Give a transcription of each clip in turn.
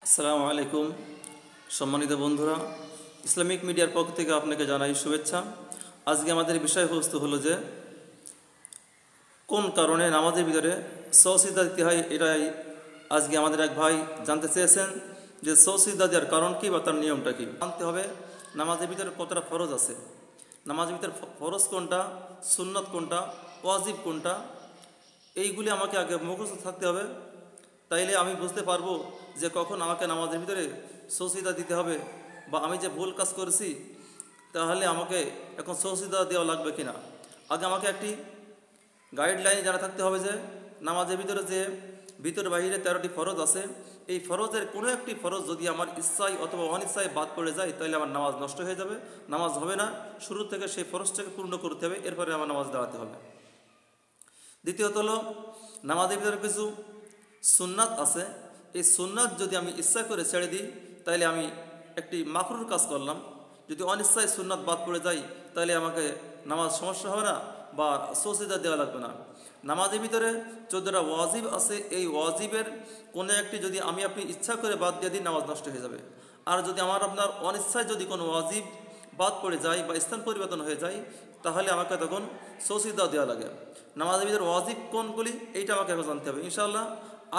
আসসালামু আলাইকুম সম্মানিত বন্ধুরা, ইসলামিক মিডিয়ার পক্ষ থেকে আপনাকে জানাই শুভেচ্ছা। আজকে আমাদের বিষয়বস্তু হলো যে কোন কারণে নামাজের ভিতরে সৌসিদা দিতে হয়। এটাই আজকে আমাদের এক ভাই জানতে চেয়েছেন যে সৌসিদা দেওয়ার কারণ কী বা তার নিয়মটা কী। জানতে হবে নামাজের ভিতরে কতটা ফরজ আছে, নামাজের ভিতরে ফরজ কোনটা, সুন্নত কোনটা, ওয়াজিব কোনটা, এইগুলি আমাকে আগে মুখস্থ থাকতে হবে। তাইলে আমি বুঝতে পারবো যে কখন আমাকে নামাজের ভিতরে সৌসিদা দিতে হবে, বা আমি যে ভুল কাজ করেছি তাহলে আমাকে এখন সৌসিদা দেওয়া লাগবে কিনা। আগে আমাকে একটি গাইডলাইন জানা থাকতে হবে যে নামাজের ভিতরে যে ভিতর বাহিরে 13টি ফরজ আছে, এই ফরজের কোনো একটি ফরজ যদি আমার ইচ্ছায় অথবা অনিচ্ছায় বাদ পড়ে যায় তাহলে আমার নামাজ নষ্ট হয়ে যাবে, নামাজ হবে না। শুরু থেকে সেই ফরজটাকে পূর্ণ করতে হবে, এরপরে আমার নামাজ দাঁড়াতে হবে। দ্বিতীয়ত হলো নামাজের ভিতরে কিছু সুন্নাত আছে, এই সুন্নাত যদি আমি ইচ্ছা করে ছেড়ে দিই তাহলে আমি একটি মাকরুর কাজ করলাম। যদি অনিচ্ছায় সুন্নাত বাদ পড়ে যায় তাহলে আমাকে নামাজ সমস্যা হবে না বা সৌসিদা দেওয়া লাগবে না। নামাজের ভিতরে 14টা ওয়াজিব আছে, এই ওয়াজিবের কোনো একটি যদি আমি আপনি ইচ্ছা করে বাদ দিয়ে দিই নামাজ নষ্ট হয়ে যাবে। আর যদি আপনার অনিচ্ছায় যদি কোনো ওয়াজিব বাদ পড়ে যায় বা স্থান পরিবর্তন হয়ে যায় তাহলে আমাকে তখন সৌসিদা দেওয়া লাগে। নামাজের ভিতরে ওয়াজিব কোনগুলি এইটা আমাকে এখন জানতে হবে। ইনশাআল্লাহ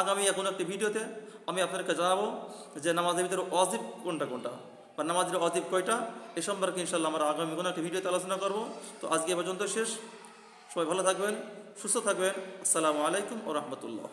আগামী কোনো একটি ভিডিওতে আমি আপনাদেরকে জানাবো যে নামাজের ভিতরে ওয়াজিব কোনটা কোনটা বা নামাজের ওয়াজিব কয়টা, এই সম্পর্কে ইনশাআল্লাহ আমরা আগামী কোনো একটি ভিডিওতে আলোচনা করব। তো আজকে এ পর্যন্ত শেষ। সবাই ভালো থাকবেন, সুস্থ থাকবেন। আসসালামু আলাইকুম ওয়া রাহমাতুল্লাহ।